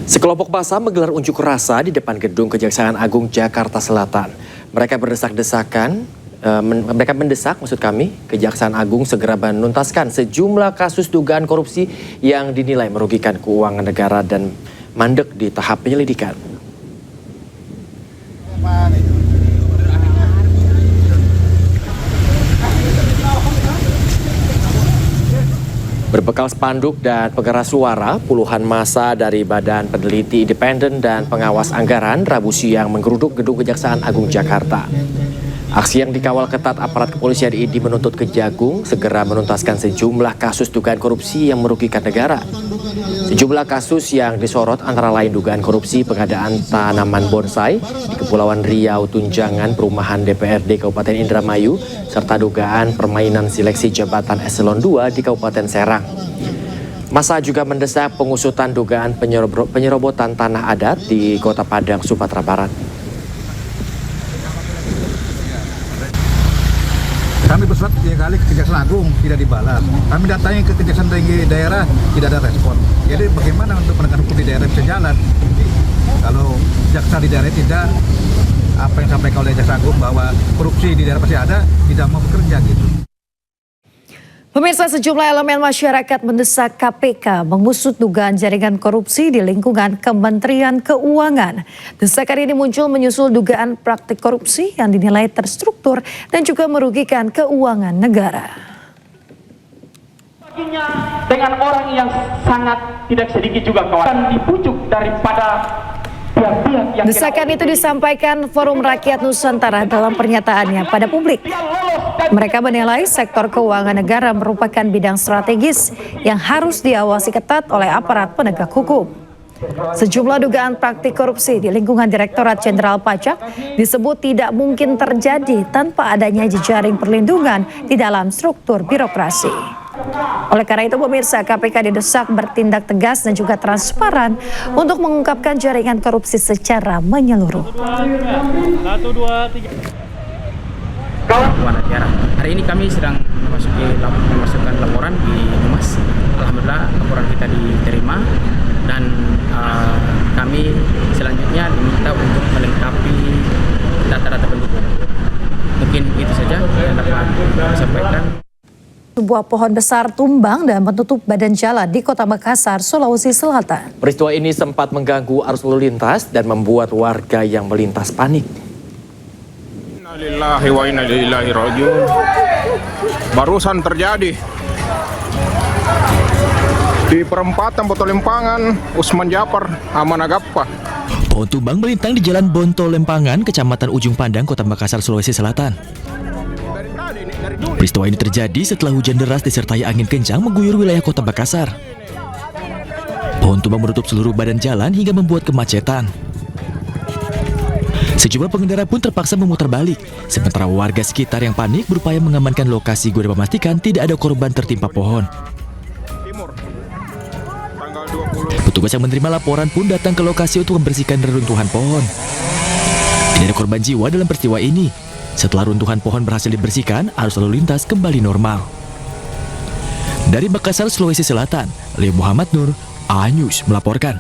Sekelompok massa menggelar unjuk rasa di depan gedung Kejaksaan Agung Jakarta Selatan. Mereka mendesak Kejaksaan Agung segera menuntaskan sejumlah kasus dugaan korupsi yang dinilai merugikan keuangan negara dan mandek di tahap penyelidikan. Berbekal spanduk dan pengeras suara, puluhan massa dari Badan Peneliti Independen dan Pengawas Anggaran Rabu siang menggeruduk gedung Kejaksaan Agung Jakarta. Aksi yang dikawal ketat aparat kepolisian ini menuntut Kejagung segera menuntaskan sejumlah kasus dugaan korupsi yang merugikan negara. Sejumlah kasus yang disorot antara lain dugaan korupsi pengadaan tanaman bonsai di Kepulauan Riau, Tunjangan Perumahan DPRD Kabupaten Indramayu, serta dugaan permainan seleksi jabatan eselon 2 di Kabupaten Serang. Massa juga mendesak pengusutan dugaan penyerobotan tanah adat di Kota Padang, Sumatera Barat. Kami bersurat 3 kali ke Kejaksaan Agung, tidak dibalas. Kami datangi ke Kejaksaan Tinggi Daerah, tidak ada respon. Jadi bagaimana untuk penegakan hukum di daerah bisa jalan? Kalau jaksa di daerah tidak, apa yang disampaikan oleh Jaksa Agung bahwa korupsi di daerah pasti ada, tidak mau bekerja gitu. Pemirsa, sejumlah elemen masyarakat mendesak KPK mengusut dugaan jaringan korupsi di lingkungan Kementerian Keuangan. Desakan ini muncul menyusul dugaan praktik korupsi yang dinilai terstruktur dan juga merugikan keuangan negara. Dengan orang yang sangat tidak sedikit juga kawan dipucuk daripada pihak-pihak yang... Desakan itu disampaikan Forum Rakyat Nusantara dalam pernyataannya pada publik. Mereka menilai sektor keuangan negara merupakan bidang strategis yang harus diawasi ketat oleh aparat penegak hukum. Sejumlah dugaan praktik korupsi di lingkungan Direktorat Jenderal Pajak disebut tidak mungkin terjadi tanpa adanya jejaring perlindungan di dalam struktur birokrasi. Oleh karena itu, pemirsa, KPK didesak bertindak tegas dan juga transparan untuk mengungkapkan jaringan korupsi secara menyeluruh. 1, 2, 3. Hari ini kami sedang memasukkan laporan di Humas. Alhamdulillah laporan kita diterima dan kami selanjutnya diminta untuk melengkapi data-data pendukung. Mungkin itu saja yang dapat kami sampaikan. Sebuah pohon besar tumbang dan menutup badan jalan di Kota Makassar, Sulawesi Selatan. Peristiwa ini sempat mengganggu arus lalu lintas dan membuat warga yang melintas panik. Innalillahi wa inna ilaihi raji'un. Barusan terjadi di perempatan Bontolempangan, Usman Japar, Amanagappa. Pohon tumbang melintang di Jalan Bontolempangan, Kecamatan Ujung Pandang, Kota Makassar, Sulawesi Selatan. Peristiwa ini terjadi setelah hujan deras disertai angin kencang mengguyur wilayah Kota Makassar. Pohon tumbang menutup seluruh badan jalan hingga membuat kemacetan. Sejumlah pengendara pun terpaksa memutar balik, sementara warga sekitar yang panik berupaya mengamankan lokasi guna memastikan tidak ada korban tertimpa pohon. Petugas yang menerima laporan pun datang ke lokasi untuk membersihkan reruntuhan pohon. Tidak ada korban jiwa dalam peristiwa ini. Setelah runtuhan pohon berhasil dibersihkan, arus lalu lintas kembali normal. Dari Makassar, Sulawesi Selatan, Leo Muhammad Nur, A-News melaporkan.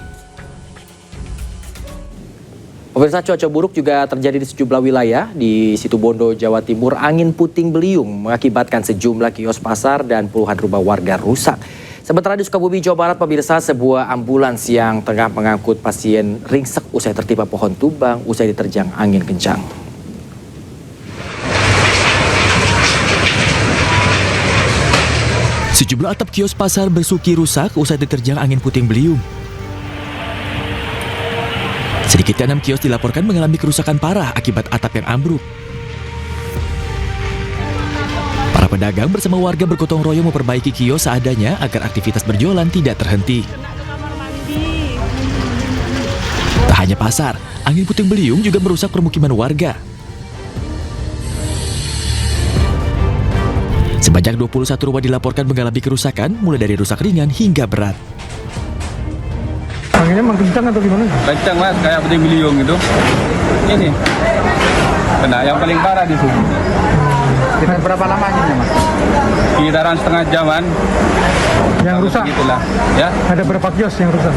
Pemirsa, cuaca buruk juga terjadi di sejumlah wilayah di Situbondo, Jawa Timur. Angin puting beliung mengakibatkan sejumlah kios pasar dan puluhan rumah warga rusak. Sementara di Sukabumi, Jawa Barat, pemirsa, sebuah ambulans yang tengah mengangkut pasien ringsek usai tertimpa pohon tumbang usai diterjang angin kencang. Sejumlah atap kios pasar Besuki rusak usai diterjang angin puting beliung. Sedikitnya 6 kios dilaporkan mengalami kerusakan parah akibat atap yang ambruk. Para pedagang bersama warga bergotong royong memperbaiki kios seadanya agar aktivitas berjualan tidak terhenti. Tak hanya pasar, angin puting beliung juga merusak permukiman warga. Sebanyak 21 rumah dilaporkan mengalami kerusakan, mulai dari rusak ringan hingga berat. Anginnya emang kencang atau gimana? Kencang mas, kayak puting beliung gitu. Ini kena yang paling parah di sini. Berapa lamanya Mas? Sekitaran setengah jaman. Yang rusak? Gitulah. Ya. Ada berapa kios yang rusak?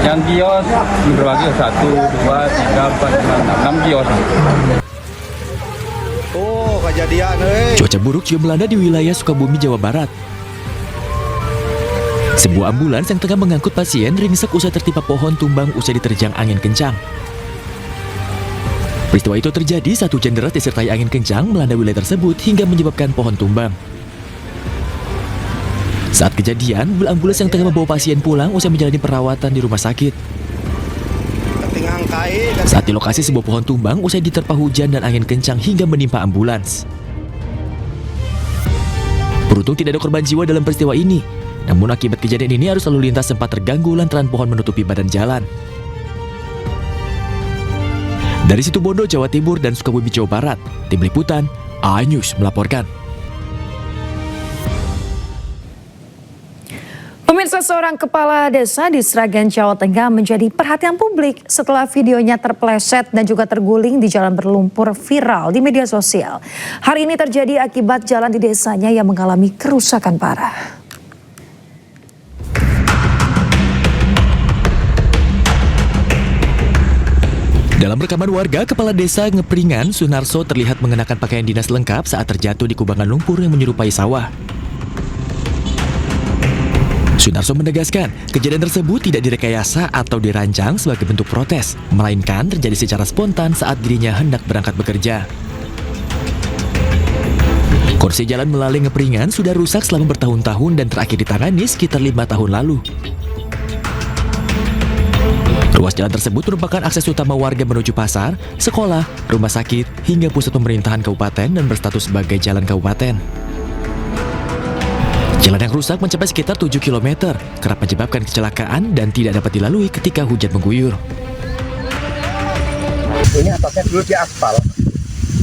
Yang kios berapa kios? 1, 2, 3, 4, 5, 6 kios. Oh, kejadian Cuaca buruk juga melanda di wilayah Sukabumi, Jawa Barat. Sebuah ambulans yang tengah mengangkut pasien ringsek usai tertimpa pohon tumbang usai diterjang angin kencang. Peristiwa itu terjadi saat hujan deras disertai angin kencang melanda wilayah tersebut hingga menyebabkan pohon tumbang. Saat kejadian, mobil ambulans yang tengah membawa pasien pulang usai menjalani perawatan di rumah sakit. Saat di lokasi sebuah pohon tumbang usai diterpa hujan dan angin kencang hingga menimpa ambulans. Beruntung tidak ada korban jiwa dalam peristiwa ini. Namun akibat kejadian ini arus lalu lintas sempat terganggu lantaran pohon menutupi badan jalan. Dari Situbondo, Jawa Timur dan Sukabumi, Jawa Barat, Tim Liputan A-News melaporkan. Pemirsa, seorang kepala desa di Sragen, Jawa Tengah menjadi perhatian publik setelah videonya terpeleset dan juga terguling di jalan berlumpur viral di media sosial. Hal ini terjadi akibat jalan di desanya yang mengalami kerusakan parah. Dalam rekaman warga, Kepala Desa Ngepringan, Sunarso terlihat mengenakan pakaian dinas lengkap saat terjatuh di kubangan lumpur yang menyerupai sawah. Sunarso menegaskan, kejadian tersebut tidak direkayasa atau dirancang sebagai bentuk protes, melainkan terjadi secara spontan saat dirinya hendak berangkat bekerja. Kursi jalan melalui Ngepringan sudah rusak selama bertahun-tahun dan terakhir ditangani sekitar 5 tahun lalu. Ruas jalan tersebut merupakan akses utama warga menuju pasar, sekolah, rumah sakit, hingga pusat pemerintahan kabupaten dan berstatus sebagai jalan kabupaten. Jalan yang rusak mencapai sekitar 7 km, kerap menyebabkan kecelakaan dan tidak dapat dilalui ketika hujan mengguyur. Ini atasnya dulu di aspal,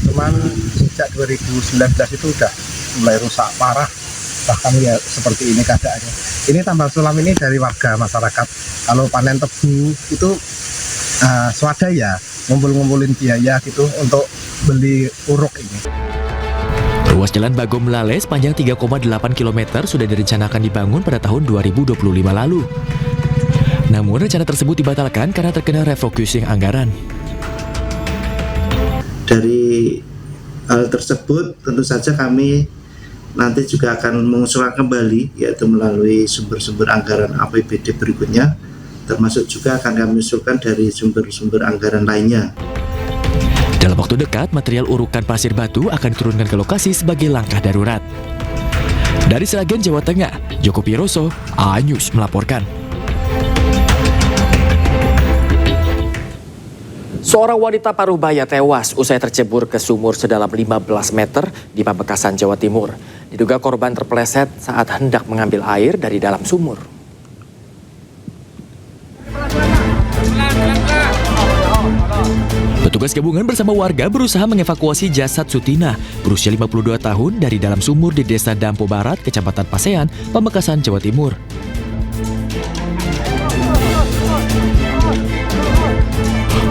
cuman sejak 2019 itu udah mulai rusak parah, bahkan ya seperti ini keadaannya. Ini tambal sulam ini dari warga masyarakat, kalau panen tebu itu swadaya, ngumpulin biaya gitu untuk beli uruk ini. Ruas jalan Bagong Melale sepanjang 3,8 km sudah direncanakan dibangun pada tahun 2025 lalu. Namun rencana tersebut dibatalkan karena terkena refocusing anggaran. Dari hal tersebut tentu saja kami nanti juga akan mengusulkan kembali, yaitu melalui sumber-sumber anggaran APBD berikutnya, termasuk juga akan kami usulkan dari sumber-sumber anggaran lainnya. Dalam waktu dekat, material urukan pasir batu akan diturunkan ke lokasi sebagai langkah darurat. Dari Sragen, Jawa Tengah, Joko Piroso, A-News melaporkan. Seorang wanita paruh baya tewas usai tercebur ke sumur sedalam 15 meter di Pamekasan, Jawa Timur. Diduga korban terpeleset saat hendak mengambil air dari dalam sumur. Petugas gabungan bersama warga berusaha mengevakuasi jasad Sutina, berusia 52 tahun dari dalam sumur di Desa Dampo Barat, Kecamatan Pasean, Pamekasan, Jawa Timur.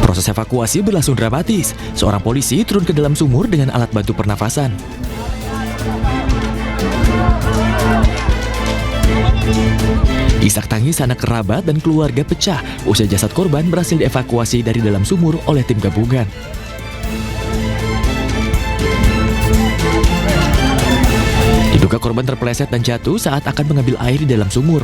Proses evakuasi berlangsung dramatis. Seorang polisi turun ke dalam sumur dengan alat bantu pernafasan. Isak tangis anak kerabat dan keluarga pecah usai jasad korban berhasil dievakuasi dari dalam sumur oleh tim gabungan. Diduga korban terpeleset dan jatuh saat akan mengambil air di dalam sumur.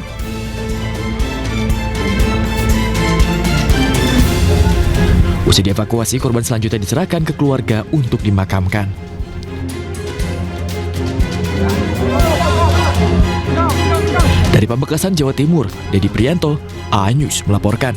Usai dievakuasi, korban selanjutnya diserahkan ke keluarga untuk dimakamkan. Dari Pamekasan, Jawa Timur, Dedi Prianto, A-News melaporkan.